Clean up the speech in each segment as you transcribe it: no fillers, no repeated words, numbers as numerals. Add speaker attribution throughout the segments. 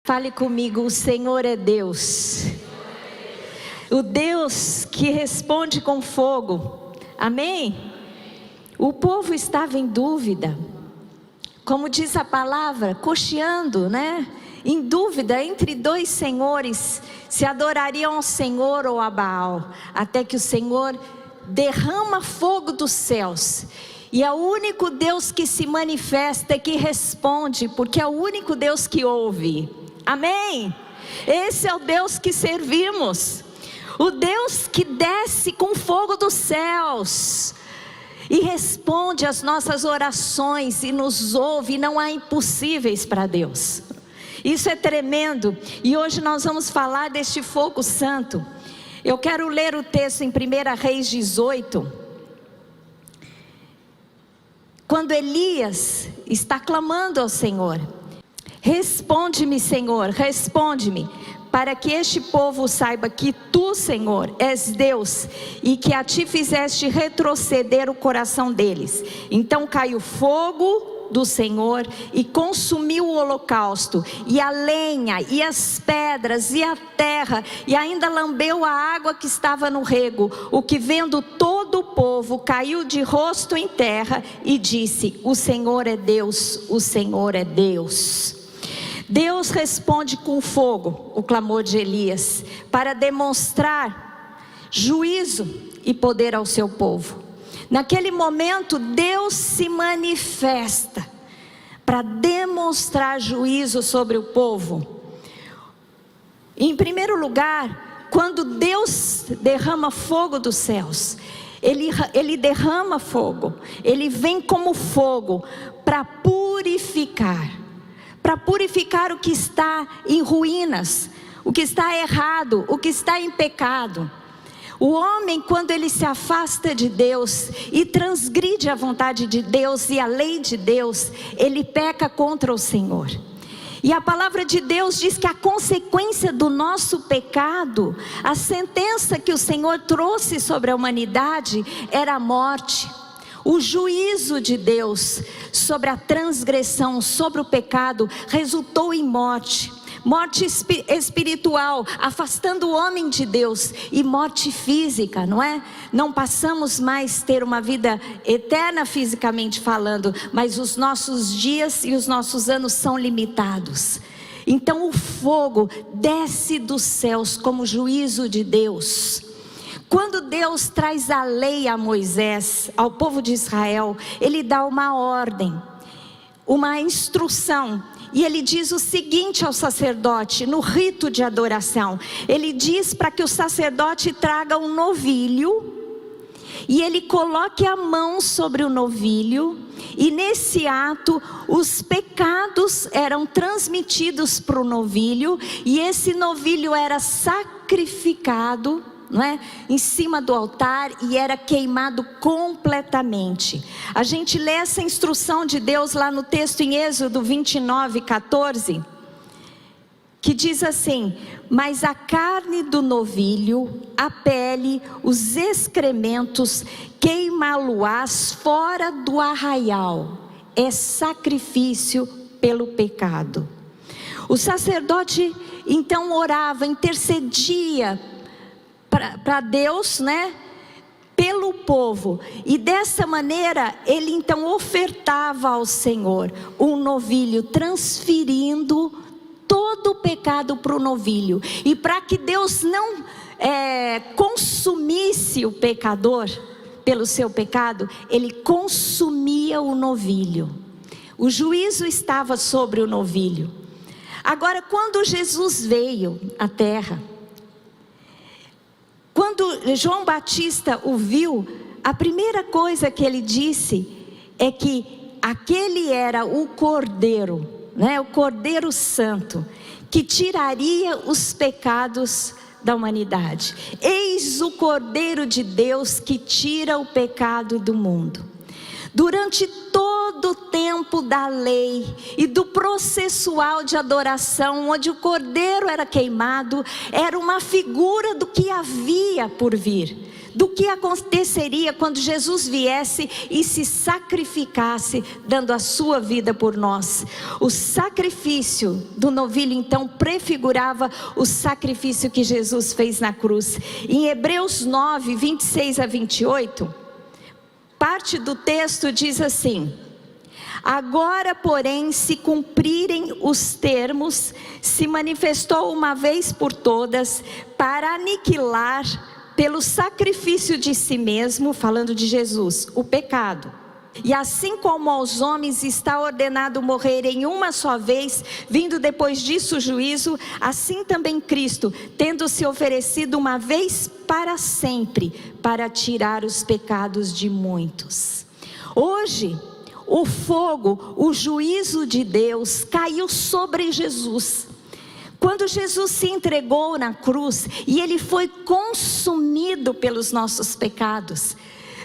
Speaker 1: Fale comigo, o Senhor é Deus. O Deus que responde com fogo. Amém? O povo estava em dúvida. Como diz a palavra, cocheando, né? Em dúvida entre dois senhores, se adorariam ao Senhor ou a Baal. Até que o Senhor derrama fogo dos céus. E é o único Deus que se manifesta, que responde, porque é o único Deus que ouve. Amém? Esse é o Deus que servimos. O Deus que desce com fogo dos céus e responde às nossas orações e nos ouve. Não há impossíveis para Deus. Isso é tremendo. E hoje nós vamos falar deste fogo santo. Eu quero ler o texto em 1 Reis 18. Quando Elias está clamando ao Senhor: responde-me, Senhor, responde-me, para que este povo saiba que tu, Senhor, és Deus, e que a ti fizeste retroceder o coração deles. Então caiu fogo do Senhor e consumiu o holocausto, e a lenha, e as pedras, e a terra, e ainda lambeu a água que estava no rego. O que vendo todo o povo, caiu de rosto em terra e disse: o Senhor é Deus, o Senhor é Deus. Deus responde com fogo o clamor de Elias, para demonstrar juízo e poder ao seu povo. Naquele momento Deus se manifesta para demonstrar juízo sobre o povo. Em primeiro lugar, quando Deus derrama fogo dos céus, Ele derrama fogo, Ele vem como fogo para purificar o que está em ruínas, o que está errado, o que está em pecado. O homem, quando ele se afasta de Deus e transgride a vontade de Deus e a lei de Deus, ele peca contra o Senhor. E a palavra de Deus diz que a consequência do nosso pecado, a sentença que o Senhor trouxe sobre a humanidade, era a morte. O juízo de Deus sobre a transgressão, sobre o pecado, resultou em morte. Morte espiritual, afastando o homem de Deus, e morte física, não é? Não passamos mais a ter uma vida eterna fisicamente falando, mas os nossos dias e os nossos anos são limitados. Então o fogo desce dos céus como juízo de Deus. Quando Deus traz a lei a Moisés, ao povo de Israel, Ele dá uma ordem, uma instrução. E Ele diz o seguinte ao sacerdote, no rito de adoração. Ele diz para que o sacerdote traga um novilho, e ele coloque a mão sobre o novilho. E nesse ato, os pecados eram transmitidos para o novilho, e esse novilho era sacrificado, não é? Em cima do altar, e era queimado completamente. A gente lê essa instrução de Deus lá no texto em Êxodo 29:14, que diz assim: mas a carne do novilho, a pele, os excrementos, queimá-lo-ás fora do arraial, é sacrifício pelo pecado. O sacerdote então orava, intercedia para Deus, né? Pelo povo. E dessa maneira ele então ofertava ao Senhor um novilho, transferindo todo o pecado para o novilho. E para que Deus não consumisse o pecador pelo seu pecado, Ele consumia o novilho. O juízo estava sobre o novilho. Agora, quando Jesus veio à terra, quando João Batista o viu, a primeira coisa que ele disse é que aquele era o Cordeiro, né? O Cordeiro Santo, que tiraria os pecados da humanidade. Eis o Cordeiro de Deus que tira o pecado do mundo. Durante todo o tempo da lei e do processual de adoração, onde o cordeiro era queimado, era uma figura do que havia por vir. do que aconteceria quando Jesus viesse e se sacrificasse, dando a sua vida por nós. O sacrifício do novilho então prefigurava o sacrifício que Jesus fez na cruz. Em Hebreus 9, 26 a 28, parte do texto diz assim: agora, porém, se cumprirem os termos, se manifestou uma vez por todas para aniquilar pelo sacrifício de si mesmo, falando de Jesus, o pecado. E assim como aos homens está ordenado morrer em uma só vez, vindo depois disso o juízo, assim também Cristo, tendo se oferecido uma vez para sempre, para tirar os pecados de muitos. Hoje, o fogo, o juízo de Deus caiu sobre Jesus. Quando Jesus se entregou na cruz e Ele foi consumido pelos nossos pecados,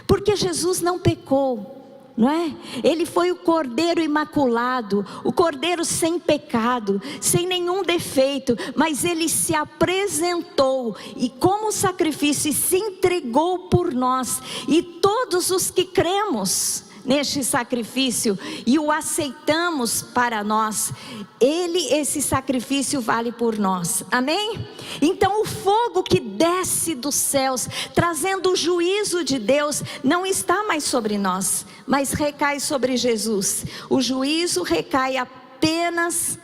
Speaker 1: porque Jesus não pecou, não é? Ele foi o Cordeiro imaculado, o Cordeiro sem pecado, sem nenhum defeito, mas Ele se apresentou e como sacrifício se entregou por nós, e todos os que cremos neste sacrifício e o aceitamos para nós, esse sacrifício vale por nós, amém? Então o fogo que desce dos céus, trazendo o juízo de Deus, não está mais sobre nós, mas recai sobre Jesus. O juízo recai apenas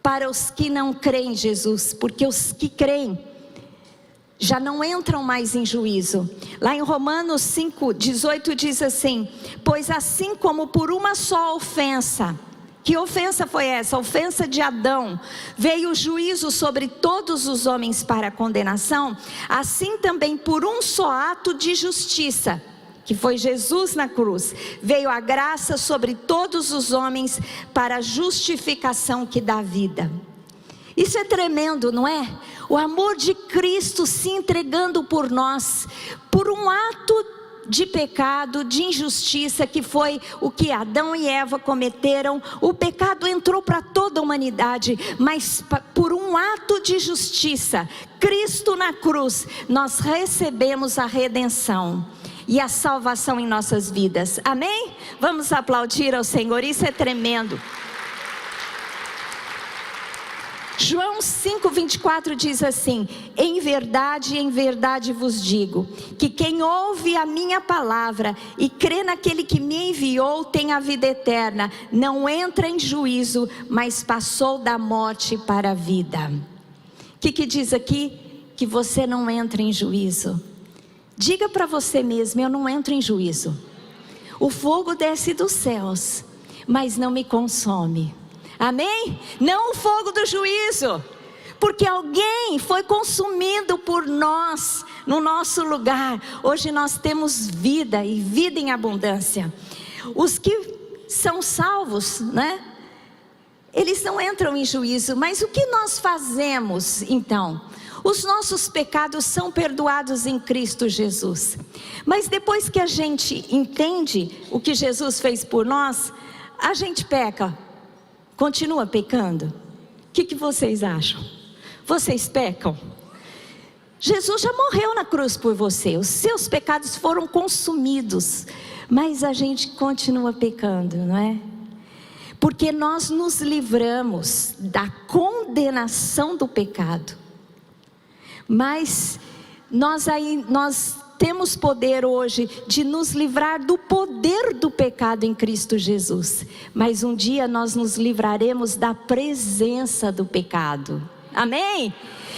Speaker 1: para os que não creem em Jesus, porque os que creem já não entram mais em juízo. Lá em Romanos 5, 18 diz assim: pois assim como por uma só ofensa, que ofensa foi essa? A ofensa de Adão, veio o juízo sobre todos os homens para condenação, assim também por um só ato de justiça, que foi Jesus na cruz, veio a graça sobre todos os homens para a justificação que dá vida. Isso é tremendo, não é? O amor de Cristo se entregando por nós, por um ato de pecado, de injustiça, que foi o que Adão e Eva cometeram. O pecado entrou para toda a humanidade, mas por um ato de justiça, Cristo na cruz, nós recebemos a redenção e a salvação em nossas vidas, amém? Vamos aplaudir ao Senhor, isso é tremendo. João 5,24 diz assim: em verdade vos digo, que quem ouve a minha palavra e crê naquele que me enviou tem a vida eterna, não entra em juízo, mas passou da morte para a vida. O que diz aqui? Que você não entra em juízo. Diga para você mesmo: eu não entro em juízo. O fogo desce dos céus, mas não me consome. Amém? Não o fogo do juízo, porque alguém foi consumido por nós, no nosso lugar. Hoje nós temos vida e vida em abundância. Os que são salvos, né? Eles não entram em juízo, mas o que nós fazemos então? Os nossos pecados são perdoados em Cristo Jesus. Mas depois que a gente entende o que Jesus fez por nós, a gente peca. Continua pecando? O que vocês acham? Vocês pecam? Jesus já morreu na cruz por você. Os seus pecados foram consumidos. Mas a gente continua pecando, não é? Porque nós nos livramos da condenação do pecado. Mas nós temos poder hoje de nos livrar do poder do pecado em Cristo Jesus. Mas um dia nós nos livraremos da presença do pecado. Amém?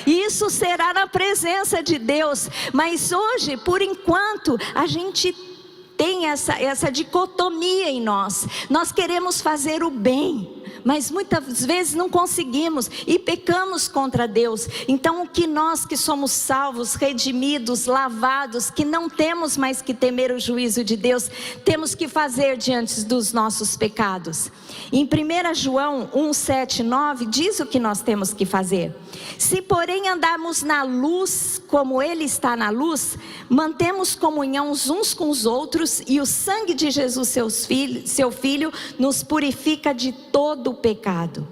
Speaker 1: Isso será na presença de Deus. Mas hoje, por enquanto, a gente tem essa dicotomia em nós. Nós queremos fazer o bem, mas muitas vezes não conseguimos e pecamos contra Deus. Então o que nós que somos salvos, redimidos, lavados, que não temos mais que temer o juízo de Deus, temos que fazer diante dos nossos pecados? Em 1 João 1, 7, 9 diz o que nós temos que fazer: se porém andarmos na luz como Ele está na luz, mantemos comunhão uns com os outros, e o sangue de Jesus seu Filho nos purifica de todo todo o pecado.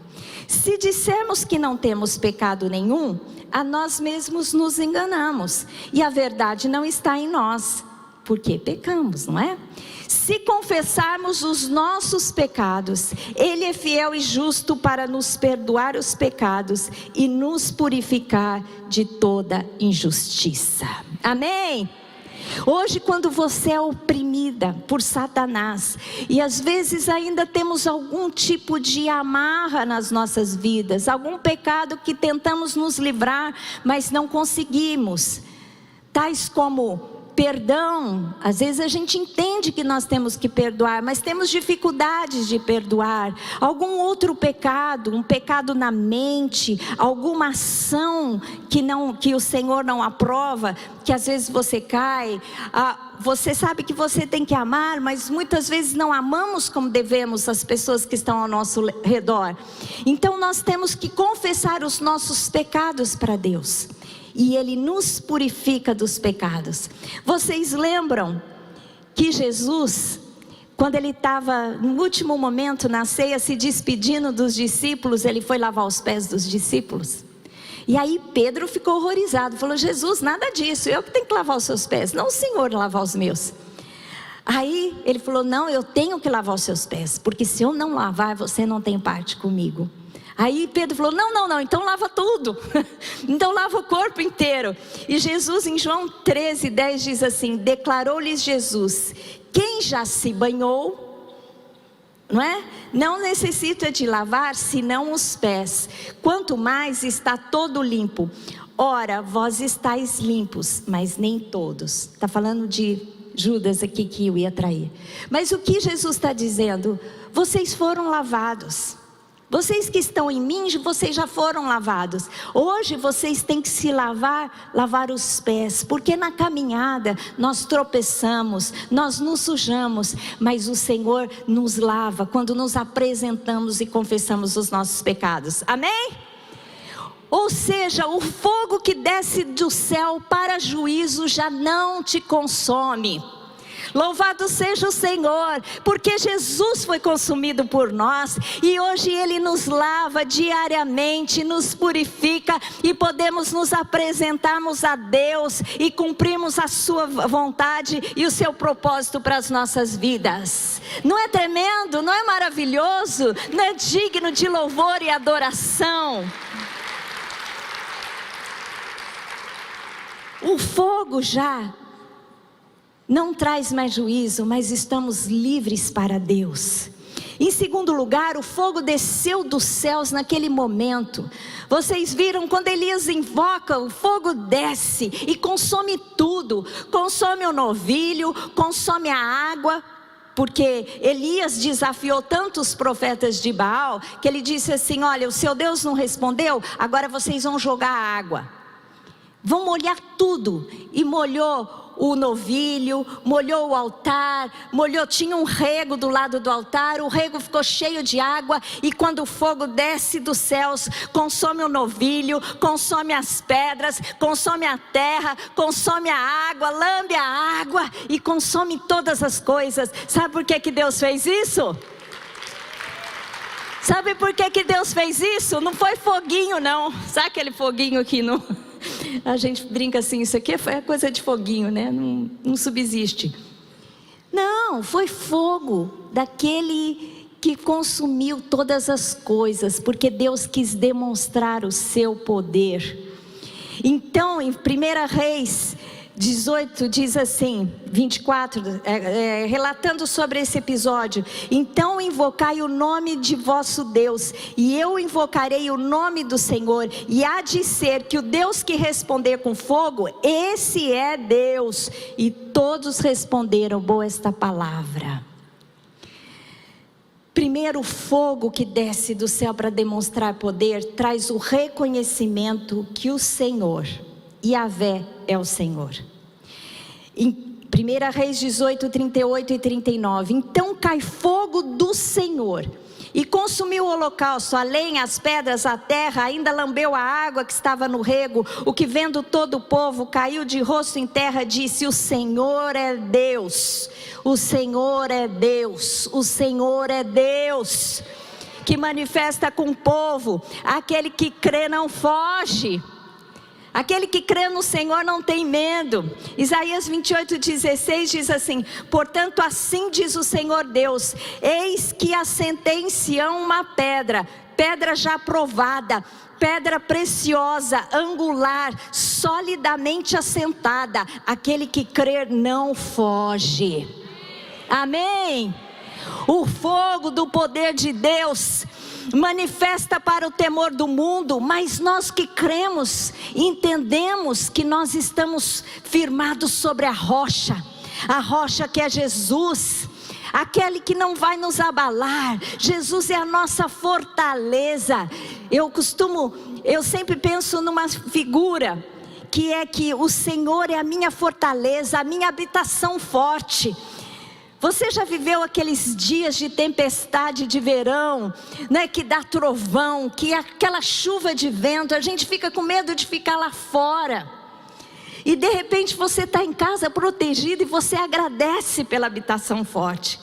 Speaker 1: Se dissermos que não temos pecado nenhum, a nós mesmos nos enganamos, e a verdade não está em nós, porque pecamos, não é? Se confessarmos os nossos pecados, Ele é fiel e justo para nos perdoar os pecados e nos purificar de toda injustiça. Amém? Hoje, quando você é oprimida por Satanás, e às vezes ainda temos algum tipo de amarra nas nossas vidas, algum pecado que tentamos nos livrar, mas não conseguimos, tais como perdão. Às vezes a gente entende que nós temos que perdoar, mas temos dificuldades de perdoar. Algum outro pecado, um pecado na mente, alguma ação que o Senhor não aprova, que às vezes você cai. Você sabe que você tem que amar, mas muitas vezes não amamos como devemos as pessoas que estão ao nosso redor. Então nós temos que confessar os nossos pecados para Deus, e Ele nos purifica dos pecados. Vocês lembram que Jesus, quando Ele estava no último momento na ceia, se despedindo dos discípulos, Ele foi lavar os pés dos discípulos? E aí Pedro ficou horrorizado, falou: Jesus, nada disso, eu que tenho que lavar os seus pés, não o Senhor lavar os meus. Aí Ele falou: não, eu tenho que lavar os seus pés, porque se eu não lavar, você não tem parte comigo. Aí Pedro falou: não, então lava tudo, então lava o corpo inteiro. E Jesus, em João 13:10 diz assim: declarou-lhes Jesus: quem já se banhou, não necessita de lavar senão os pés, quanto mais está todo limpo. Ora, vós estáis limpos, mas nem todos. Está falando de Judas aqui que eu ia trair. Mas o que Jesus está dizendo? Vocês foram lavados. Vocês que estão em mim, vocês já foram lavados. Hoje vocês têm que se lavar os pés, porque na caminhada nós tropeçamos, nós nos sujamos, mas o Senhor nos lava quando nos apresentamos e confessamos os nossos pecados. Amém? Ou seja, o fogo que desce do céu para juízo já não te consome. Louvado seja o Senhor, porque Jesus foi consumido por nós, e hoje Ele nos lava diariamente, nos purifica, e podemos nos apresentarmos a Deus, e cumprirmos a sua vontade e o seu propósito para as nossas vidas. Não é tremendo? Não é maravilhoso? Não é digno de louvor e adoração? O fogo já não traz mais juízo, mas estamos livres para Deus. Em segundo lugar, o fogo desceu dos céus naquele momento. Vocês viram, quando Elias invoca, o fogo desce e consome tudo. Consome o novilho, consome a água. Porque Elias desafiou tantos profetas de Baal, que ele disse assim: olha, o seu Deus não respondeu, agora vocês vão jogar água. Vão molhar tudo. E molhou o novilho, molhou o altar, tinha um rego do lado do altar, o rego ficou cheio de água, e quando o fogo desce dos céus, consome o novilho, consome as pedras, consome a terra, consome a água, lambe a água e consome todas as coisas. Sabe por que Deus fez isso? Sabe por que Deus fez isso? Não foi foguinho não, sabe aquele foguinho que não... A gente brinca assim, isso aqui é coisa de foguinho, né? Não subsiste. Não, foi fogo daquele que consumiu todas as coisas, porque Deus quis demonstrar o seu poder. Então, em 1 Reis 18 diz assim, 24, relatando sobre esse episódio: então invocai o nome de vosso Deus, e eu invocarei o nome do Senhor, e há de ser que o Deus que responder com fogo, esse é Deus. E todos responderam: boa esta palavra. Primeiro, o fogo que desce do céu para demonstrar poder traz o reconhecimento que o Senhor, Yahvé, é o Senhor. Em 1 Reis 18, 38 e 39, então cai fogo do Senhor e consumiu o holocausto, a lenha, as pedras, a terra, ainda lambeu a água que estava no rego. O que vendo todo o povo caiu de rosto em terra, disse: o Senhor é Deus, o Senhor é Deus, o Senhor é Deus. que manifesta com o povo. Aquele que crê não foge. Aquele que crê no Senhor não tem medo. Isaías 28:16 diz assim: portanto assim diz o Senhor Deus, eis que assentei em Sião uma pedra, pedra já provada, pedra preciosa, angular, solidamente assentada. Aquele que crer não foge. Amém? O fogo do poder de Deus manifesta para o temor do mundo, mas nós que cremos, entendemos que nós estamos firmados sobre a rocha que é Jesus, aquele que não vai nos abalar. Jesus é a nossa fortaleza. Eu sempre penso numa figura, que é que o Senhor é a minha fortaleza, a minha habitação forte. Você já viveu aqueles dias de tempestade de verão, né, que dá trovão, que é aquela chuva de vento, a gente fica com medo de ficar lá fora. E de repente você está em casa protegido e você agradece pela habitação forte.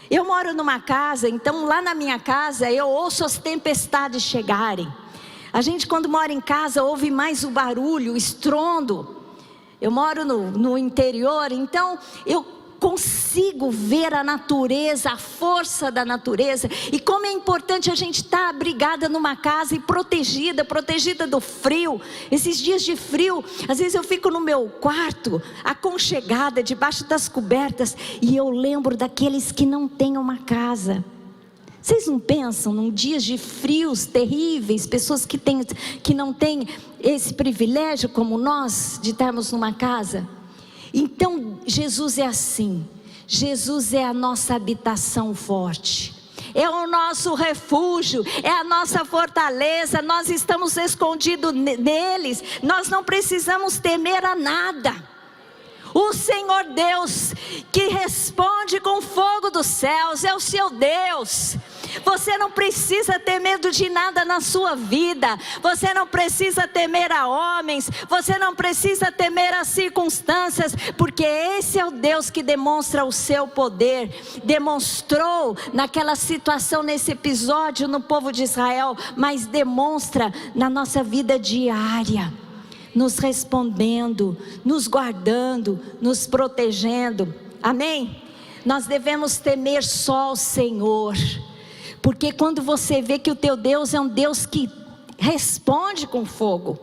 Speaker 1: Eu moro numa casa, então lá na minha casa eu ouço as tempestades chegarem. A gente quando mora em casa ouve mais o barulho, o estrondo. Eu moro no interior, então eu consigo ver a natureza, a força da natureza. E como é importante a gente estar abrigada numa casa e protegida do frio. Esses dias de frio, às vezes eu fico no meu quarto, aconchegada, debaixo das cobertas, e eu lembro daqueles que não têm uma casa. Vocês não pensam num dias de frios terríveis, pessoas que não têm esse privilégio como nós, de estarmos numa casa? Então Jesus é assim, Jesus é a nossa habitação forte, é o nosso refúgio, é a nossa fortaleza. Nós estamos escondidos neles, nós não precisamos temer a nada. O Senhor Deus, que responde com fogo dos céus, é o seu Deus. Você não precisa ter medo de nada na sua vida. Você não precisa temer a homens. Você não precisa temer as circunstâncias, porque esse é o Deus que demonstra o seu poder. Demonstrou naquela situação, nesse episódio no povo de Israel, mas demonstra na nossa vida diária, nos respondendo, nos guardando, nos protegendo. Amém? Nós devemos temer só o Senhor, porque quando você vê que o teu Deus é um Deus que responde com fogo,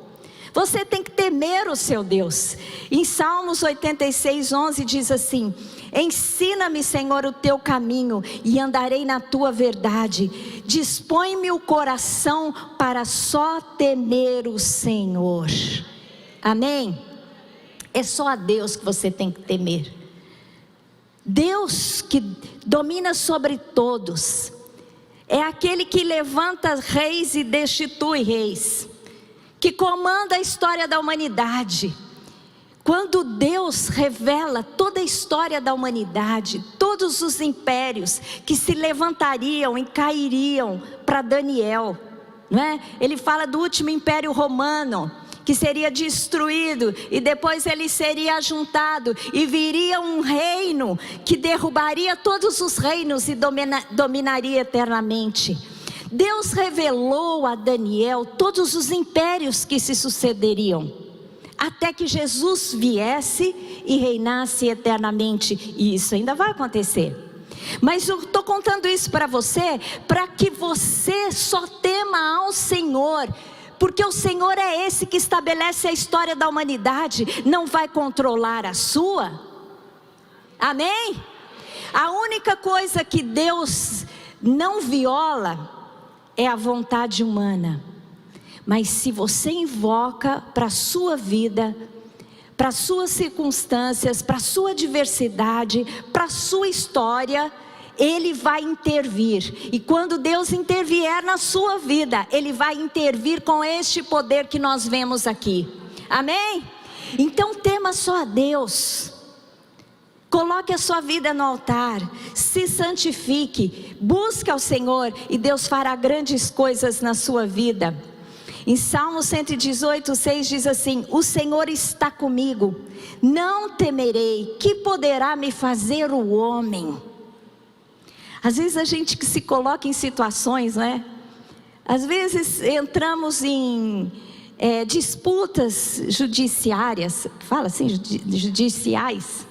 Speaker 1: você tem que temer o seu Deus. Em Salmos 86:11 diz assim: ensina-me, Senhor, o teu caminho e andarei na tua verdade. Dispõe-me o coração para só temer o Senhor. Amém? É só a Deus que você tem que temer. Deus que domina sobre todos, é aquele que levanta reis e destitui reis, que comanda a história da humanidade. Quando Deus revela toda a história da humanidade, todos os impérios que se levantariam e cairiam para Daniel, não é? Ele fala do último império romano, que seria destruído e depois ele seria ajuntado, e viria um reino que derrubaria todos os reinos e dominaria eternamente. Deus revelou a Daniel todos os impérios que se sucederiam, até que Jesus viesse e reinasse eternamente. E isso ainda vai acontecer. Mas eu estou contando isso para você, para que você só tema ao Senhor, porque o Senhor é esse que estabelece a história da humanidade, não vai controlar a sua. Amém? A única coisa que Deus não viola é a vontade humana. Mas se você invoca para a sua vida, para as suas circunstâncias, para a sua diversidade, para a sua história, Ele vai intervir. E quando Deus intervier na sua vida, Ele vai intervir com este poder que nós vemos aqui. Amém? Então tema só a Deus. Coloque a sua vida no altar, se santifique, busque ao Senhor e Deus fará grandes coisas na sua vida. Em Salmo 118:6 diz assim: o Senhor está comigo, não temerei, que poderá me fazer o homem? Às vezes a gente que se coloca em situações, né? Às vezes entramos em disputas judiciárias, fala assim, judiciais,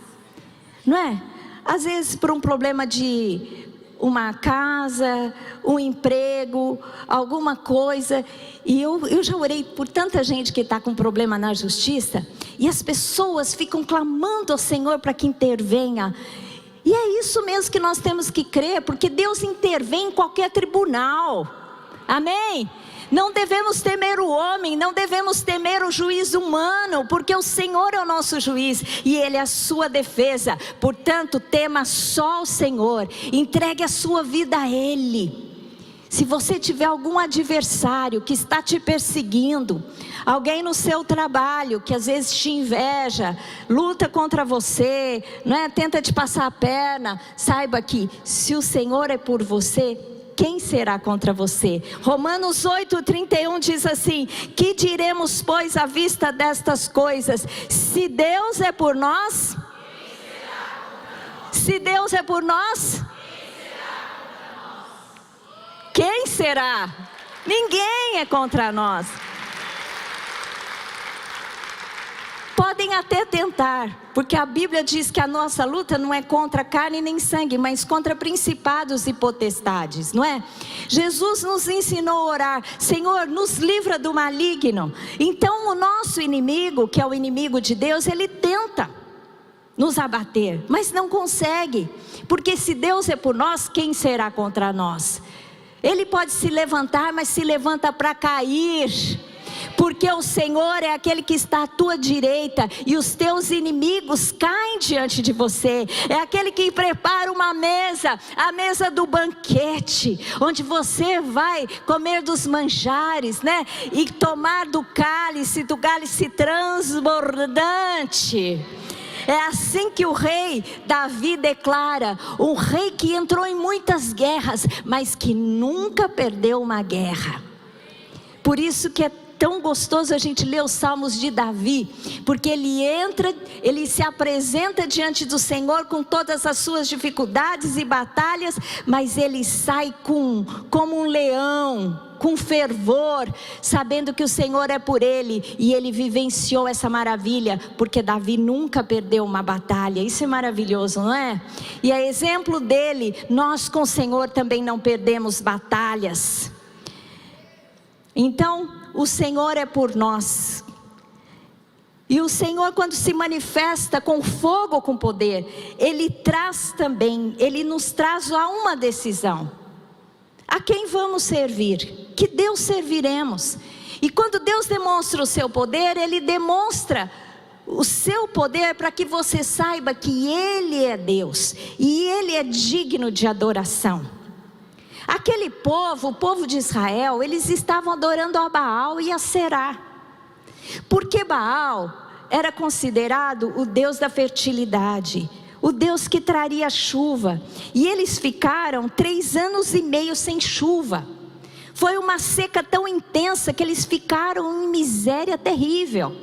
Speaker 1: não é? Às vezes por um problema de uma casa, um emprego, alguma coisa. E eu já orei por tanta gente que está com problema na justiça, e as pessoas ficam clamando ao Senhor para que intervenha. E é isso mesmo que nós temos que crer, porque Deus intervém em qualquer tribunal. Amém? Não devemos temer o homem, não devemos temer o juiz humano, porque o Senhor é o nosso juiz e Ele é a sua defesa. Portanto, tema só o Senhor, entregue a sua vida a Ele. Se você tiver algum adversário que está te perseguindo, alguém no seu trabalho que às vezes te inveja, luta contra você, não é? Tenta te passar a perna, saiba que se o Senhor é por você, quem será contra você? Romanos 8:31 diz assim: que diremos, pois, à vista destas coisas? Se Deus é por nós, se Deus é por nós, quem será? Ninguém é contra nós. Podem até tentar, porque a Bíblia diz que a nossa luta não é contra carne nem sangue, mas contra principados e potestades, não é? Jesus nos ensinou a orar: Senhor, nos livra do maligno. Então o nosso inimigo, que é o inimigo de Deus, ele tenta nos abater, mas não consegue, porque se Deus é por nós, quem será contra nós? Ele pode se levantar, mas se levanta para cair, porque o Senhor é aquele que está à tua direita e os teus inimigos caem diante de você. É aquele que prepara uma mesa, a mesa do banquete, onde você vai comer dos manjares, né? E tomar do cálice transbordante. É assim que o rei Davi declara, um rei que entrou em muitas guerras, mas que nunca perdeu uma guerra. Por isso que é tão gostoso a gente ler os salmos de Davi, porque ele se apresenta diante do Senhor com todas as suas dificuldades e batalhas, mas ele sai como um leão, com fervor, sabendo que o Senhor é por ele, e ele vivenciou essa maravilha, porque Davi nunca perdeu uma batalha. Isso é maravilhoso, não é? E a exemplo dele, nós com o Senhor também não perdemos batalhas. Então, o Senhor é por nós. E o Senhor, quando se manifesta com fogo, com poder, Ele nos traz a uma decisão: a quem vamos servir? Que Deus serviremos? E quando Deus demonstra o seu poder, Ele demonstra o seu poder para que você saiba que Ele é Deus e Ele é digno de adoração. Aquele povo, o povo de Israel, eles estavam adorando a Baal e a Será, porque Baal era considerado o Deus da fertilidade, o Deus que traria chuva, e eles ficaram 3 anos e meio sem chuva. Foi uma seca tão intensa que eles ficaram em miséria terrível.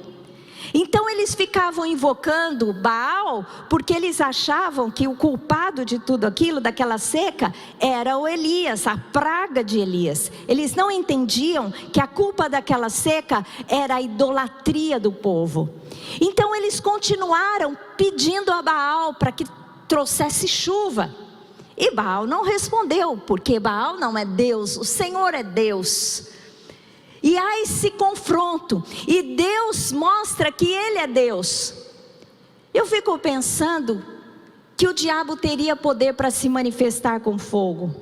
Speaker 1: Então eles ficavam invocando Baal, porque eles achavam que o culpado de tudo aquilo, daquela seca, era o Elias, a praga de Elias. Eles não entendiam que a culpa daquela seca era a idolatria do povo. Então eles continuaram pedindo a Baal para que trouxesse chuva. E Baal não respondeu, porque Baal não é Deus, o Senhor é Deus. E há esse confronto, e Deus mostra que Ele é Deus. Eu fico pensando que o diabo teria poder para se manifestar com fogo,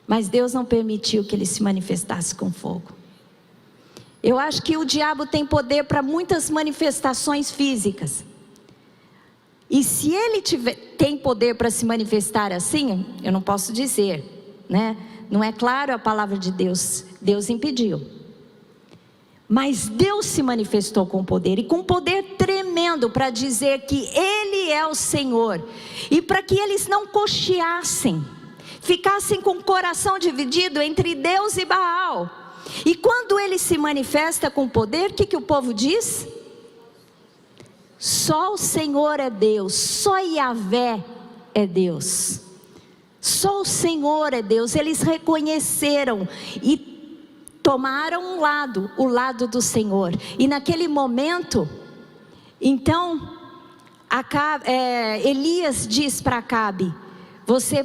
Speaker 1: mas Deus não permitiu que ele se manifestasse com fogo. Eu acho que o diabo tem poder para muitas manifestações físicas, e se ele tem poder para se manifestar assim, eu não posso dizer, né? Não é claro a palavra de Deus, Deus impediu. Mas Deus se manifestou com poder, e com poder tremendo, para dizer que Ele é o Senhor. E para que eles não cocheassem, ficassem com o coração dividido entre Deus e Baal. E quando Ele se manifesta com poder, o que o povo diz? Só o Senhor é Deus, só Yahvé é Deus. Só o Senhor é Deus. Eles reconheceram e tomaram um lado, o lado do Senhor. E naquele momento, então, Elias diz para Acabe: você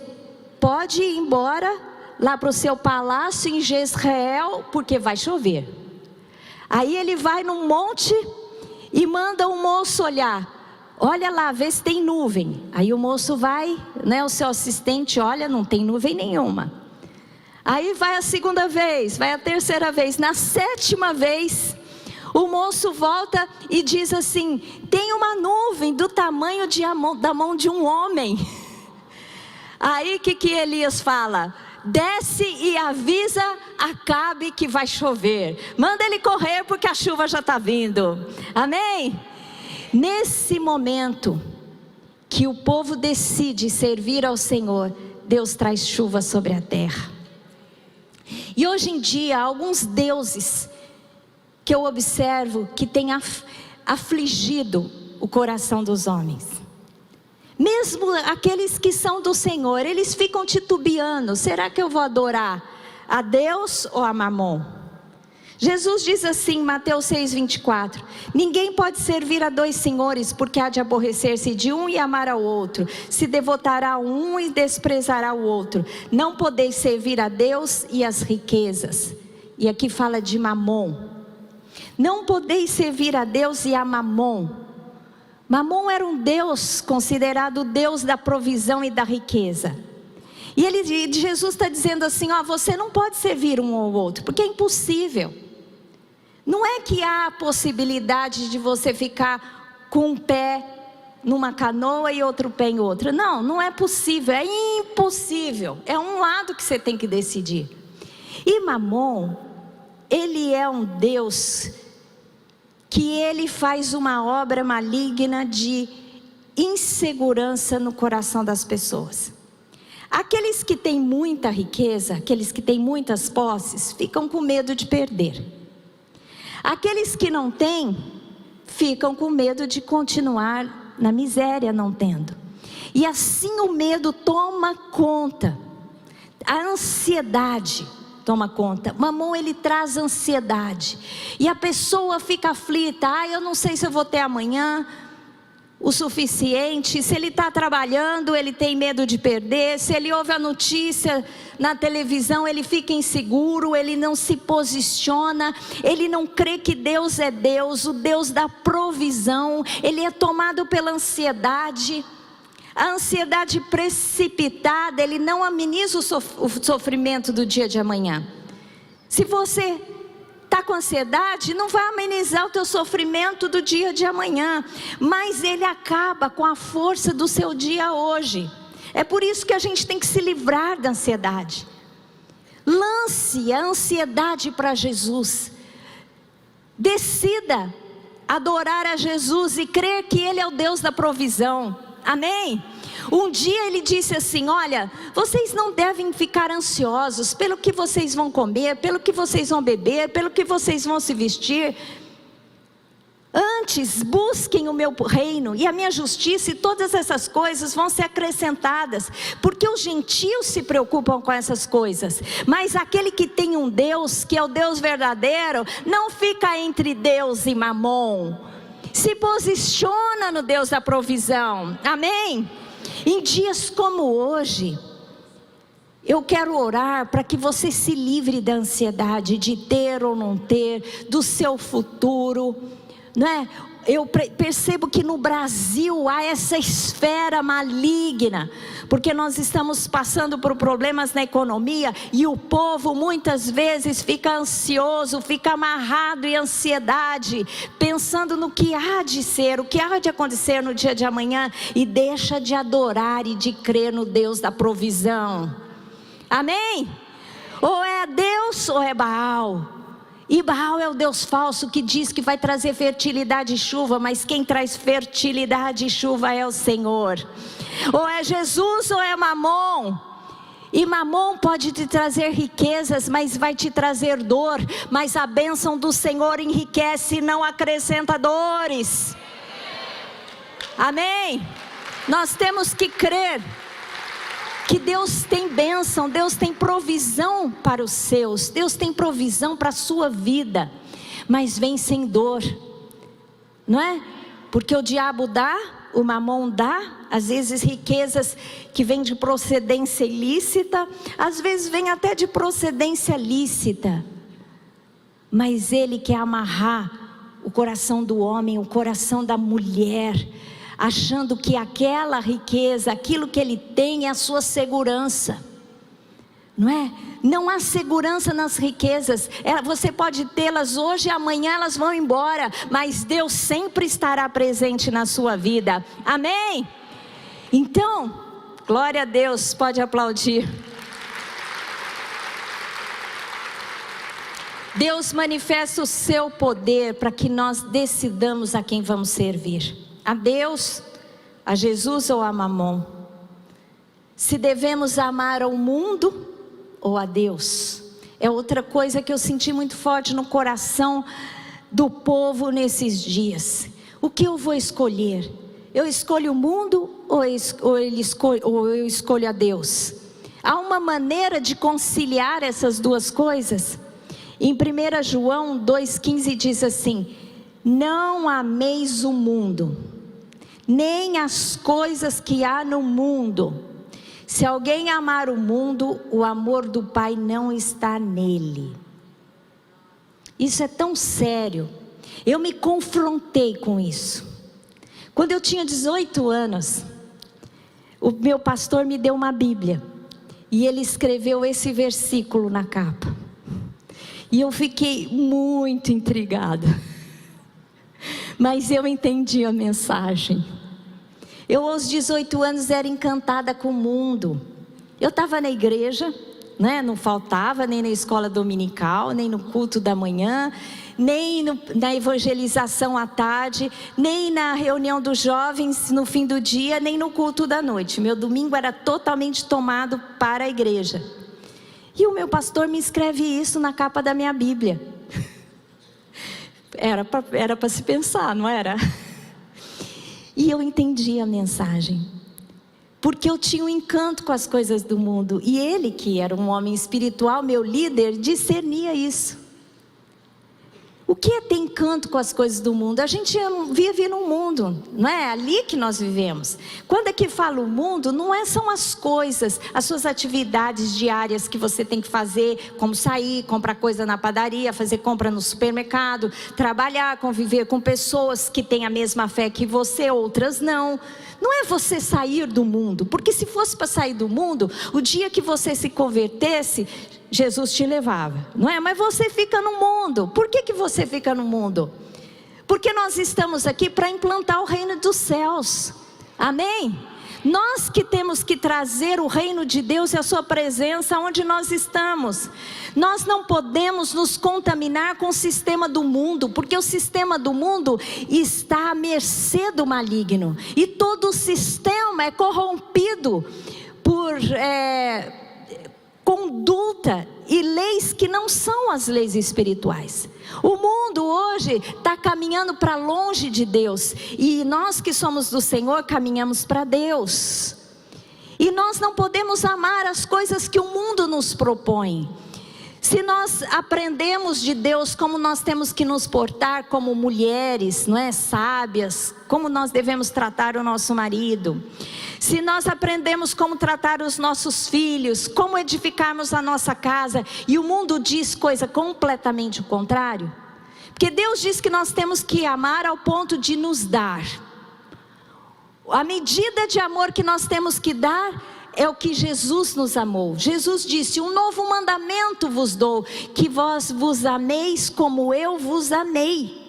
Speaker 1: pode ir embora lá para o seu palácio em Jezreel, porque vai chover. Aí ele vai num monte e manda um moço olhar. Olha lá, vê se tem nuvem. Aí o moço vai, né, o seu assistente olha, não tem nuvem nenhuma. Aí vai a segunda vez, vai a terceira vez. Na sétima vez, o moço volta e diz assim: tem uma nuvem do tamanho da mão de um homem. Aí que Elias fala: desce e avisa Acabe que vai chover. Manda ele correr porque a chuva já está vindo. Amém? Nesse momento que o povo decide servir ao Senhor, Deus traz chuva sobre a terra. E hoje em dia, alguns deuses que eu observo que têm afligido o coração dos homens. Mesmo aqueles que são do Senhor, eles ficam titubeando: será que eu vou adorar a Deus ou a Mamon? Jesus diz assim em Mateus 6,24: ninguém pode servir a dois senhores, porque há de aborrecer-se de um e amar ao outro, se devotará a um e desprezará o outro. Não podeis servir a Deus e as riquezas. E aqui fala de Mamon. Não podeis servir a Deus e a Mamon. Mamon era um deus considerado o deus da provisão e da riqueza. E Jesus está dizendo assim: você não pode servir um ao outro, porque é impossível. Não é que há a possibilidade de você ficar com um pé numa canoa e outro pé em outra. Não, não é possível, é impossível. É um lado que você tem que decidir. E Mamon, ele é um deus que ele faz uma obra maligna de insegurança no coração das pessoas. Aqueles que têm muita riqueza, aqueles que têm muitas posses, ficam com medo de perder. Aqueles que não têm, ficam com medo de continuar na miséria não tendo. E assim o medo toma conta. A ansiedade toma conta. Mamon, ele traz ansiedade. E a pessoa fica aflita: eu não sei se eu vou ter amanhã o suficiente. Se ele está trabalhando, ele tem medo de perder. Se ele ouve a notícia na televisão, ele fica inseguro, ele não se posiciona, ele não crê que Deus é Deus, o Deus da provisão. Ele é tomado pela ansiedade. A ansiedade precipitada, ele não ameniza o sofrimento do dia de amanhã. Se você está com ansiedade, não vai amenizar o teu sofrimento do dia de amanhã, mas ele acaba com a força do seu dia hoje. É por isso que a gente tem que se livrar da ansiedade. Lance a ansiedade para Jesus. Decida adorar a Jesus e crer que Ele é o Deus da provisão. Amém? Um dia ele disse assim: olha, vocês não devem ficar ansiosos pelo que vocês vão comer, pelo que vocês vão beber, pelo que vocês vão se vestir. Antes busquem o meu reino e a minha justiça, e todas essas coisas vão ser acrescentadas. Porque os gentios se preocupam com essas coisas, mas aquele que tem um Deus, que é o Deus verdadeiro, não fica entre Deus e Mamon. Se posiciona no Deus da provisão. Amém? Em dias como hoje, eu quero orar para que você se livre da ansiedade de ter ou não ter, do seu futuro, não é? Eu percebo que no Brasil há essa esfera maligna, porque nós estamos passando por problemas na economia, e o povo muitas vezes fica ansioso, fica amarrado em ansiedade, pensando no que há de ser, o que há de acontecer no dia de amanhã, e deixa de adorar e de crer no Deus da provisão. Amém? Ou é Deus ou é Baal. E Baal é o Deus falso que diz que vai trazer fertilidade e chuva, mas quem traz fertilidade e chuva é o Senhor. Ou é Jesus ou é Mamon. E Mamon pode te trazer riquezas, mas vai te trazer dor. Mas a bênção do Senhor enriquece e não acrescenta dores. Amém? Nós temos que crer que Deus tem bênção, Deus tem provisão para os seus, Deus tem provisão para a sua vida, mas vem sem dor, não é? Porque o diabo dá, o mamon dá, às vezes riquezas que vêm de procedência ilícita, às vezes vêm até de procedência lícita, mas ele quer amarrar o coração do homem, o coração da mulher, achando que aquela riqueza, aquilo que ele tem é a sua segurança, não é? Não há segurança nas riquezas, você pode tê-las hoje e amanhã elas vão embora, mas Deus sempre estará presente na sua vida, amém? Então, glória a Deus, pode aplaudir. Deus manifesta o seu poder para que nós decidamos a quem vamos servir, a Deus, a Jesus ou a Mamon. Se devemos amar ao mundo ou a Deus, é outra coisa que eu senti muito forte no coração do povo nesses dias. O que eu vou escolher? Eu escolho o mundo ou eu escolho a Deus? Há uma maneira de conciliar essas duas coisas? Em 1 João 2,15 diz assim: não ameis o mundo, nem as coisas que há no mundo. Se alguém amar o mundo, o amor do Pai não está nele. Isso é tão sério. Eu me confrontei com isso. Quando eu tinha 18 anos, o meu pastor me deu uma Bíblia, e ele escreveu esse versículo na capa. E eu fiquei muito intrigada, mas eu entendi a mensagem. Eu aos 18 anos era encantada com o mundo. Eu estava na igreja, né? Não faltava nem na escola dominical, nem no culto da manhã, nem na evangelização à tarde, nem na reunião dos jovens no fim do dia, nem no culto da noite. Meu domingo era totalmente tomado para a igreja. E o meu pastor me escreve isso na capa da minha Bíblia. Era para se pensar, não era? E eu entendi a mensagem, porque eu tinha um encanto com as coisas do mundo, e ele, que era um homem espiritual, meu líder, discernia isso. O que é ter encanto com as coisas do mundo? A gente vive num mundo, não é? Ali que nós vivemos. Quando é que fala o mundo, não são as coisas, as suas atividades diárias que você tem que fazer, como sair, comprar coisa na padaria, fazer compra no supermercado, trabalhar, conviver com pessoas que têm a mesma fé que você, outras não. Não é você sair do mundo, porque se fosse para sair do mundo, o dia que você se convertesse, Jesus te levava, não é? Mas você fica no mundo. Por que você fica no mundo? Porque nós estamos aqui para implantar o reino dos céus, amém? Nós que temos que trazer o reino de Deus e a sua presença onde nós estamos. Nós não podemos nos contaminar com o sistema do mundo, porque o sistema do mundo está à mercê do maligno, e todo o sistema é corrompido por conduta e leis que não são as leis espirituais. O mundo hoje está caminhando para longe de Deus, e nós que somos do Senhor caminhamos para Deus. E nós não podemos amar as coisas que o mundo nos propõe. Se nós aprendemos de Deus como nós temos que nos portar como mulheres, não é, sábias, como nós devemos tratar o nosso marido, se nós aprendemos como tratar os nossos filhos, como edificarmos a nossa casa, e o mundo diz coisa completamente o contrário, porque Deus diz que nós temos que amar ao ponto de nos dar. A medida de amor que nós temos que dar é o que Jesus nos amou. Jesus disse: um novo mandamento vos dou, que vós vos ameis como eu vos amei.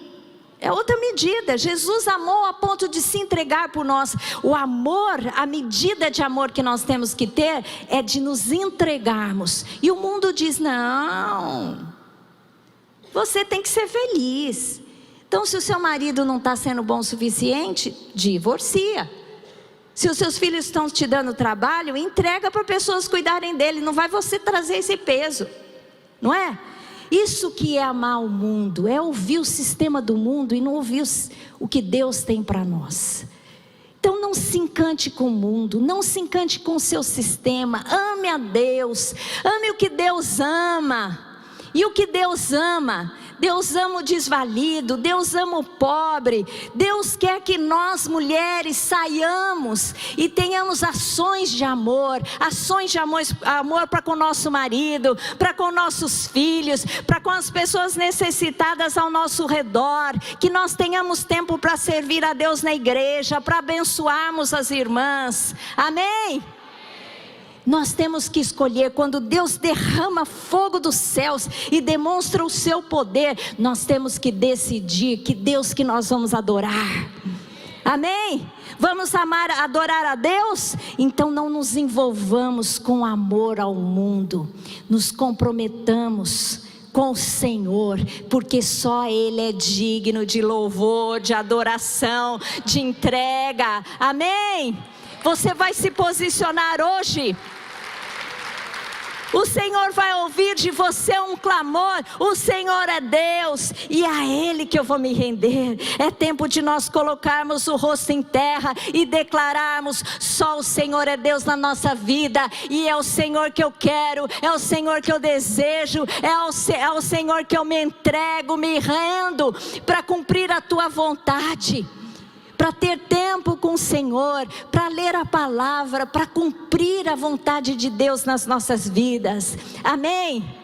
Speaker 1: É outra medida. Jesus amou a ponto de se entregar por nós. O amor, a medida de amor que nós temos que ter é de nos entregarmos. E o mundo diz: não, você tem que ser feliz. Então, se o seu marido não está sendo bom o suficiente, divorcia. Se os seus filhos estão te dando trabalho, entrega para pessoas cuidarem dele. Não vai você trazer esse peso, não é? Isso que é amar o mundo, é ouvir o sistema do mundo e não ouvir o que Deus tem para nós. Então não se encante com o mundo, não se encante com o seu sistema. Ame a Deus, ame o que Deus ama. E o que Deus ama? Deus ama o desvalido, Deus ama o pobre. Deus quer que nós mulheres saiamos e tenhamos ações de amor para com o nosso marido, para com nossos filhos, para com as pessoas necessitadas ao nosso redor. Que nós tenhamos tempo para servir a Deus na igreja, para abençoarmos as irmãs. Amém? Nós temos que escolher. Quando Deus derrama fogo dos céus e demonstra o seu poder, nós temos que decidir que Deus que nós vamos adorar. Amém? Vamos adorar a Deus? Então não nos envolvamos com amor ao mundo. Nos comprometamos com o Senhor, porque só Ele é digno de louvor, de adoração, de entrega. Amém? Você vai se posicionar hoje. O Senhor vai ouvir de você um clamor. O Senhor é Deus e a Ele que eu vou me render. É tempo de nós colocarmos o rosto em terra e declararmos: só o Senhor é Deus na nossa vida. E é o Senhor que eu quero, é o Senhor que eu desejo, é o Senhor que eu me entrego, me rendo para cumprir a tua vontade. Para ter tempo com o Senhor, para ler a palavra, para cumprir a vontade de Deus nas nossas vidas. Amém?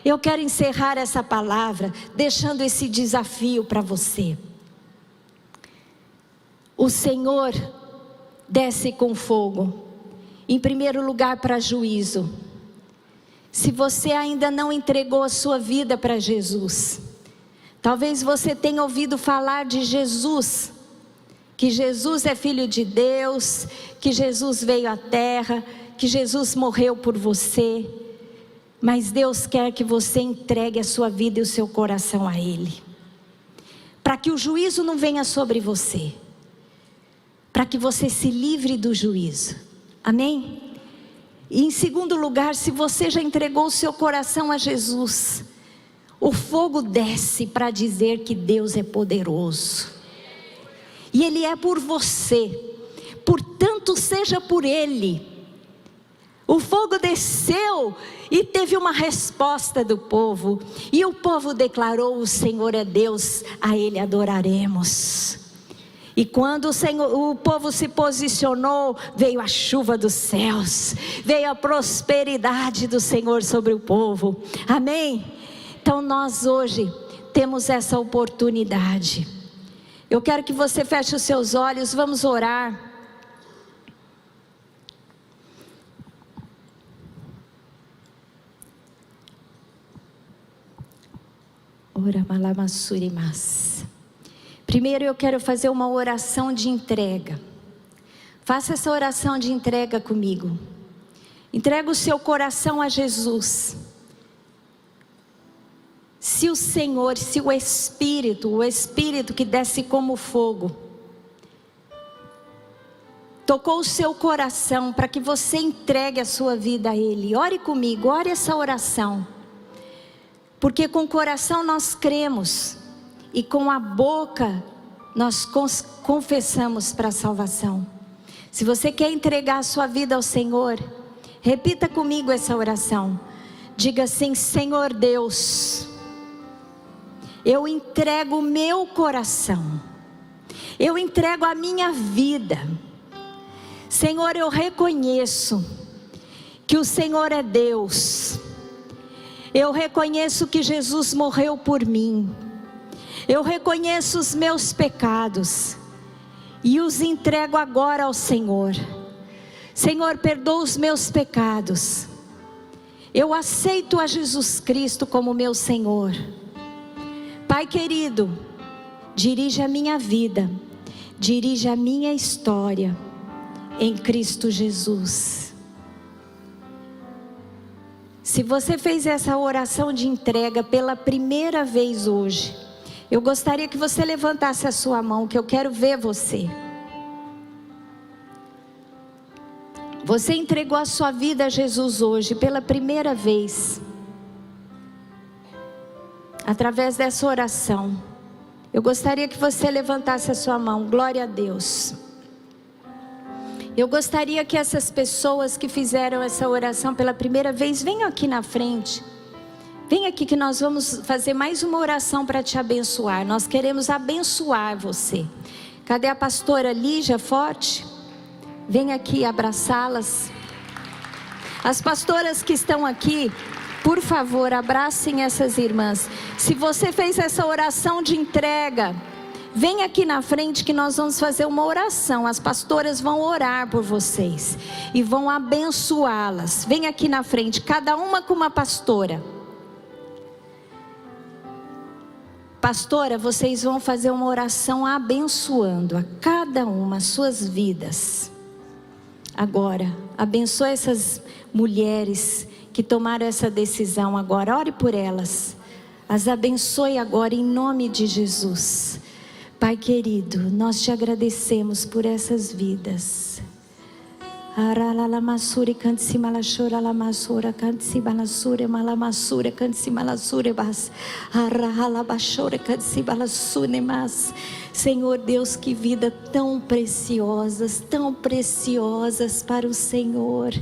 Speaker 1: Eu quero encerrar essa palavra deixando esse desafio para você. O Senhor desce com fogo, em primeiro lugar para juízo. Se você ainda não entregou a sua vida para Jesus, talvez você tenha ouvido falar de Jesus, que Jesus é Filho de Deus, que Jesus veio à terra, que Jesus morreu por você. Mas Deus quer que você entregue a sua vida e o seu coração a Ele, para que o juízo não venha sobre você, para que você se livre do juízo. Amém? E em segundo lugar, se você já entregou o seu coração a Jesus, o fogo desce para dizer que Deus é poderoso. E Ele é por você, portanto seja por Ele. O fogo desceu e teve uma resposta do povo. E o povo declarou: o Senhor é Deus, a Ele adoraremos. E quando o povo se posicionou, veio a chuva dos céus, veio a prosperidade do Senhor sobre o povo. Amém? Então nós hoje temos essa oportunidade. Eu quero que você feche os seus olhos, vamos orar. Ora malamassurimas. Primeiro eu quero fazer uma oração de entrega. Faça essa oração de entrega comigo. Entrega o seu coração a Jesus. Se o Senhor, se o Espírito que desce como fogo, tocou o seu coração para que você entregue a sua vida a Ele, ore comigo, ore essa oração. Porque com o coração nós cremos e com a boca nós confessamos para a salvação. Se você quer entregar a sua vida ao Senhor, repita comigo essa oração. Diga assim: Senhor Deus, eu entrego o meu coração, eu entrego a minha vida. Senhor, eu reconheço que o Senhor é Deus. Eu reconheço que Jesus morreu por mim. Eu reconheço os meus pecados e os entrego agora ao Senhor. Senhor, perdoa os meus pecados. Eu aceito a Jesus Cristo como meu Senhor. Pai querido, dirige a minha vida, dirige a minha história em Cristo Jesus. Se você fez essa oração de entrega pela primeira vez hoje, eu gostaria que você levantasse a sua mão, que eu quero ver você. Você entregou a sua vida a Jesus hoje pela primeira vez. Através dessa oração, eu gostaria que você levantasse a sua mão. Glória a Deus. Eu gostaria que essas pessoas que fizeram essa oração pela primeira vez, venham aqui na frente. Vem aqui que nós vamos fazer mais uma oração para te abençoar. Nós queremos abençoar você. Cadê a pastora Lígia Forte? Vem aqui abraçá-las. As pastoras que estão aqui, por favor, abracem essas irmãs. Se você fez essa oração de entrega, vem aqui na frente que nós vamos fazer uma oração. As pastoras vão orar por vocês e vão abençoá-las. Vem aqui na frente, cada uma com uma pastora. Pastora, vocês vão fazer uma oração abençoando a cada uma as suas vidas. Agora, abençoe essas mulheres que tomaram essa decisão agora. Ore por elas. As abençoe agora em nome de Jesus. Pai querido, nós te agradecemos por essas vidas. Aralalamasuri canti malashura lamasura canti balasura malamasura canti malasura bas. Aralabashura canti balasune mas. Senhor Deus, que vida tão preciosas para o Senhor.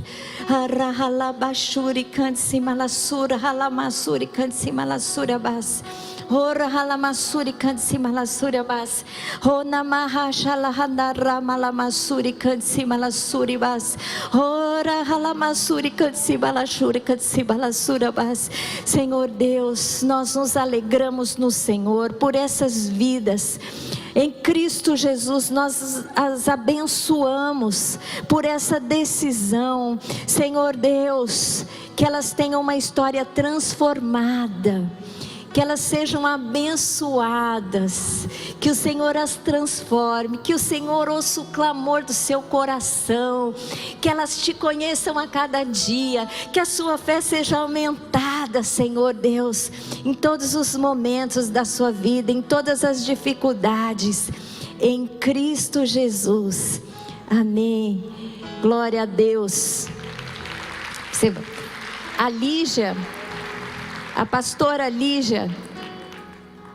Speaker 1: Aralabashuri canti malasura halamasuri canti malasura bas. Ora halamasuri kansi malasuri bas. Ona mahashala handara malamasuri kansi malasuri bas. Ora halamasuri kansi malashuri kansi malasura bas. Senhor Deus, nós nos alegramos no Senhor por essas vidas. Em Cristo Jesus nós as abençoamos por essa decisão. Senhor Deus, que elas tenham uma história transformada. Que elas sejam abençoadas, que o Senhor as transforme, que o Senhor ouça o clamor do seu coração, que elas te conheçam a cada dia, que a sua fé seja aumentada, Senhor Deus, em todos os momentos da sua vida, em todas as dificuldades, em Cristo Jesus, amém, glória a Deus. A Lígia, a pastora Lígia,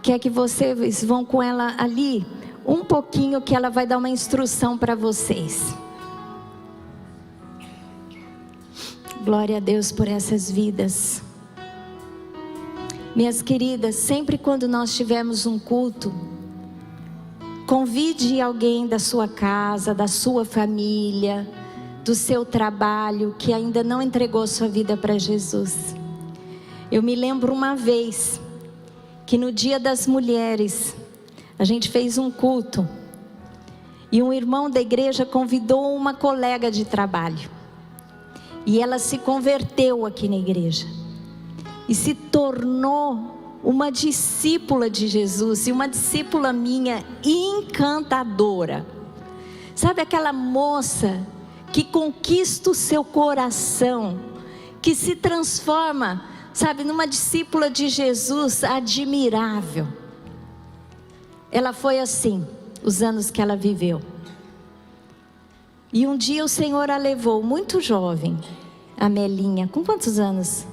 Speaker 1: quer que vocês vão com ela ali, um pouquinho, que ela vai dar uma instrução para vocês. Glória a Deus por essas vidas. Minhas queridas, sempre quando nós tivermos um culto, convide alguém da sua casa, da sua família, do seu trabalho, que ainda não entregou sua vida para Jesus. Eu me lembro uma vez que no Dia das Mulheres a gente fez um culto e um irmão da igreja convidou uma colega de trabalho e ela se converteu aqui na igreja e se tornou uma discípula de Jesus, e uma discípula minha encantadora. Sabe aquela moça que conquista o seu coração, que se transforma, sabe, numa discípula de Jesus admirável. Ela foi assim, os anos que ela viveu. E um dia o Senhor a levou, muito jovem, a Melinha, com quantos anos?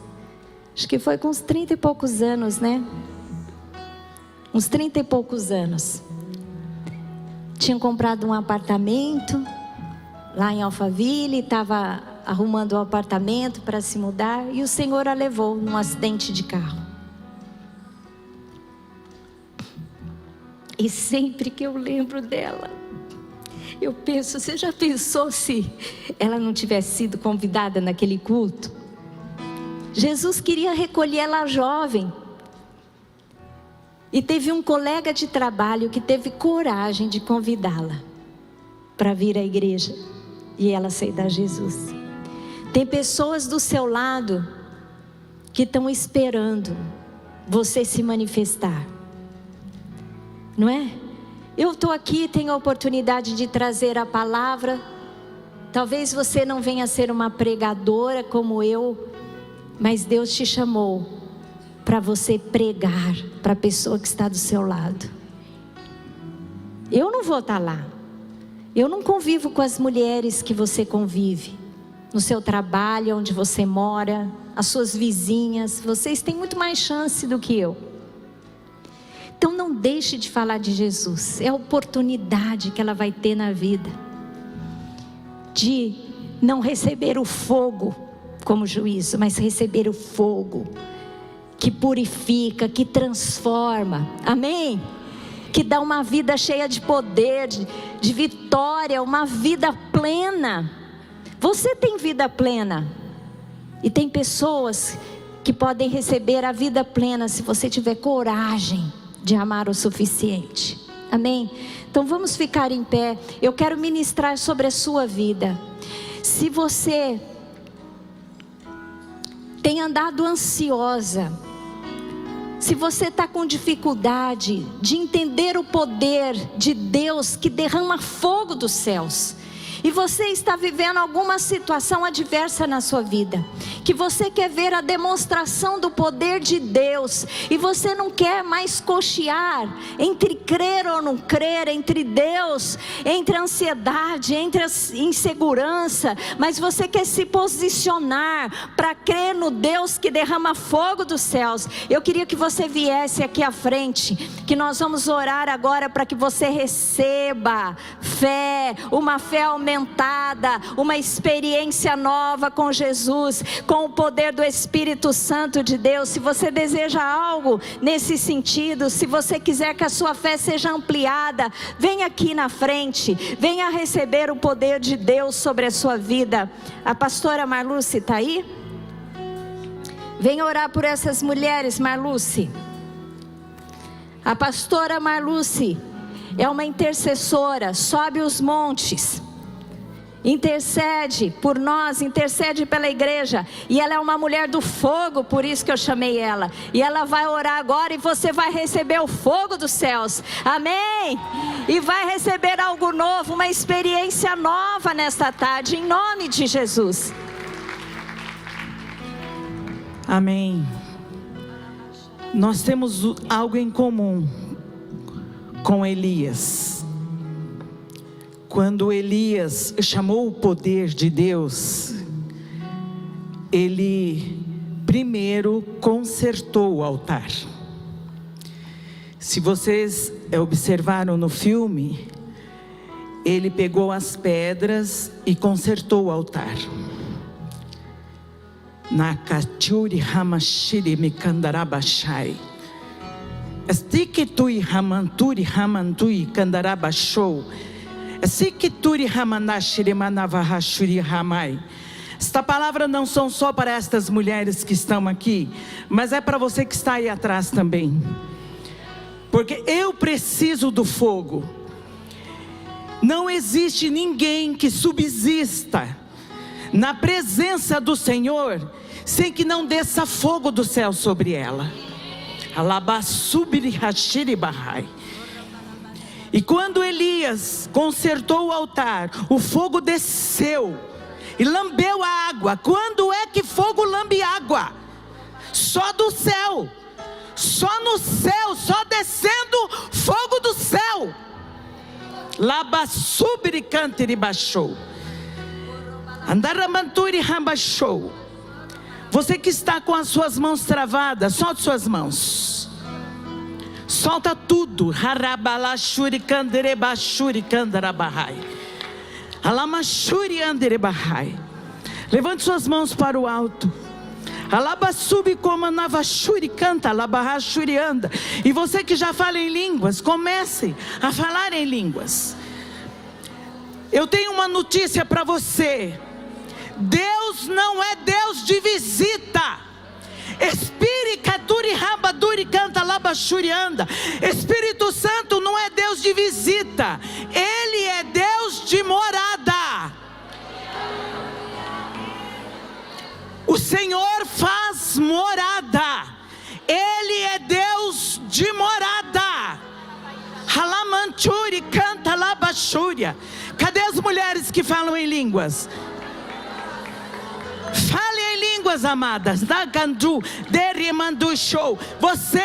Speaker 1: Acho que foi com uns 30 e poucos anos, né? Uns 30 e poucos anos. Tinham comprado um apartamento lá em Alphaville, estava arrumando um apartamento para se mudar, e o Senhor a levou num acidente de carro. E sempre que eu lembro dela, eu penso, você já pensou se ela não tivesse sido convidada naquele culto? Jesus queria recolher ela jovem, e teve um colega de trabalho que teve coragem de convidá-la para vir à igreja, e ela aceitar Jesus. Tem pessoas do seu lado que estão esperando você se manifestar, não é? Eu estou aqui, tenho a oportunidade de trazer a palavra. Talvez você não venha a ser uma pregadora como eu, mas Deus te chamou para você pregar para a pessoa que está do seu lado. Eu não vou estar lá, eu não convivo com as mulheres que você convive no seu trabalho, onde você mora, as suas vizinhas. Vocês têm muito mais chance do que eu. Então não deixe de falar de Jesus, é a oportunidade que ela vai ter na vida. de não receber o fogo como juízo, mas receber o fogo que purifica, que transforma, amém? Que dá uma vida cheia de poder, de vitória, uma vida plena. Você tem vida plena, e tem pessoas que podem receber a vida plena se você tiver coragem de amar o suficiente, amém? Então vamos ficar em pé. Eu quero ministrar sobre a sua vida. Se você tem andado ansiosa, se você está com dificuldade de entender o poder de Deus que derrama fogo dos céus, e você está vivendo alguma situação adversa na sua vida, que você quer ver a demonstração do poder de Deus, e você não quer mais cochear entre crer ou não crer, entre Deus, entre a ansiedade, entre a insegurança, mas você quer se posicionar para crer no Deus que derrama fogo dos céus. Eu queria que você viesse aqui à frente, que nós vamos orar agora para que você receba fé, uma fé aumentada, uma experiência nova com Jesus, com o poder do Espírito Santo de Deus. Se você deseja algo nesse sentido, se você quiser que a sua fé seja ampliada, venha aqui na frente, venha receber o poder de Deus sobre a sua vida. A pastora Marluce está aí? Venha orar por essas mulheres, Marluce. A pastora Marluce é uma intercessora, sobe os montes, intercede por nós, intercede pela igreja, e ela é uma mulher do fogo, por isso que eu chamei ela, e ela vai orar agora, e você vai receber o fogo dos céus, amém? E vai receber algo novo, uma experiência nova nesta tarde, em nome de Jesus.
Speaker 2: Amém. Nós temos algo em comum com Elias. Quando Elias chamou o poder de Deus, ele primeiro consertou o altar. Se vocês observaram no filme, ele pegou as pedras e consertou o altar. Nakachuri Hamashiri Mikandarabashai. Astikitui Hamanturi Hamantui Kandarabashou. Astikituri Hamanashiri Manavahashuri Hamai. Esta palavra não são só para estas mulheres que estão aqui, mas é para você que está aí atrás também. Porque eu preciso do fogo. Não existe ninguém que subsista na presença do Senhor sem que não desça fogo do céu sobre ela. E quando Elias consertou o altar, o fogo desceu e lambeu a água. Quando é que fogo lambe água? Só do céu, só no céu, só descendo fogo do céu. Labasubri cantiri baixou. Andaramanturi rambachou. Você que está com as suas mãos travadas, solte suas mãos. Solta tudo. Harabalashuri kanderebashuri kandarabahai. Alamashuri anderebahai. Levante suas mãos para o alto. Alabasubi como navashuri canta, alabahashuri anda. E você que já fala em línguas, comece a falar em línguas. Eu tenho uma notícia para você. Deus não é Deus de visita. Espírito Santo não é Deus de visita. Ele é Deus de morada. O Senhor faz morada. Ele é Deus de morada. Halamanturi canta labachúria. Cadê as mulheres que falam em línguas? Fale em línguas, amadas. Você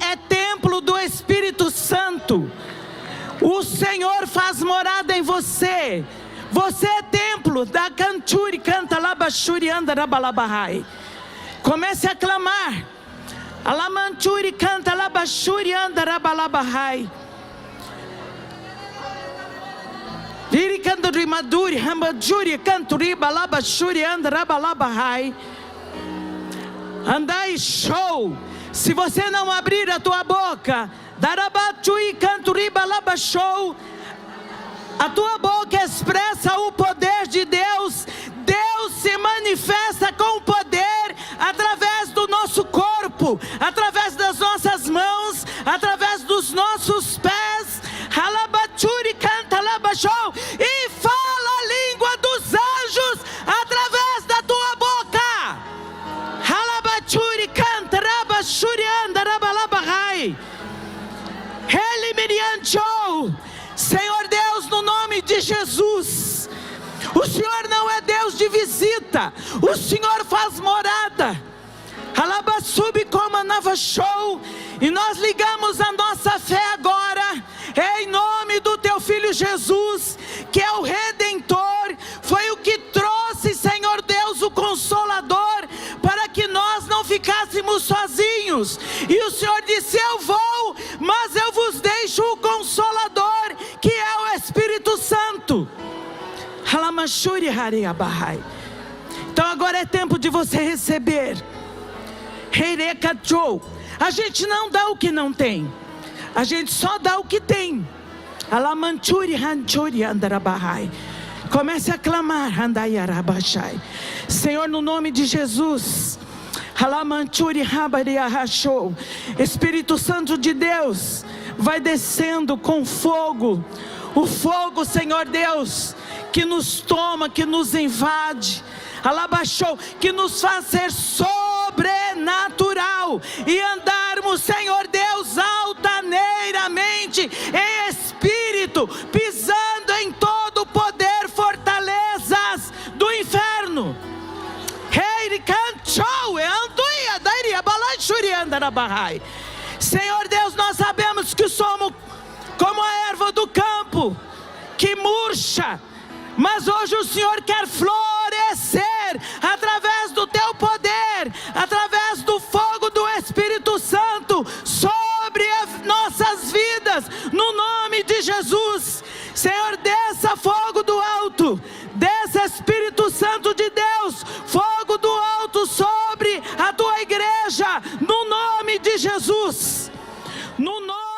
Speaker 2: é templo do Espírito Santo. O Senhor faz morada em você. Você é templo da Canturi canta labachuri anda rabalabahai. Comece a clamar. Alamanturi canta labachuri anda rabalabahai. Viri canturi maduri, rambajuri, canturi, balabachuri, andarabalabahai. Andai show. Se você não abrir a tua boca, darabachui, canturi, balabachou. A tua boca expressa o poder de Deus. Deus se manifesta com poder através do nosso corpo, através das nossas mãos, através dos nossos pés. Halabachuri canta labachou e fala a língua dos anjos através da tua boca. Halabachuri canta rabachuri anda rabalabahai. Elimirianchou. Senhor Deus, no nome de Jesus, o Senhor não é Deus de visita, o Senhor faz morada. Alabassubi como a show. E nós ligamos a nossa fé agora, em nome do teu Filho Jesus, que é o Redentor, foi o que trouxe, Senhor Deus, o Consolador, para que nós não ficássemos sozinhos. E o Senhor disse: eu vou, mas eu vos deixo o Consolador, que é o Espírito Santo. Então agora é tempo de você receber. A gente não dá o que não tem, a gente só dá o que tem. Comece a clamar. Senhor, no nome de Jesus, Espírito Santo de Deus, vai descendo com fogo. O fogo, Senhor Deus, que nos toma, que nos invade, que nos faz ser sobrenatural e andarmos, Senhor Deus, altaneiramente em espírito, pisando em todo o poder, fortalezas do inferno. Senhor Deus, nós sabemos que somos como a erva do campo, que murcha, mas hoje o Senhor quer florescer através do teu poder, através do fogo do Espírito Santo sobre as nossas vidas, no nome de Jesus. Senhor, desça fogo do alto, desça Espírito Santo de Deus, fogo do alto sobre a tua igreja, no nome de Jesus, no nome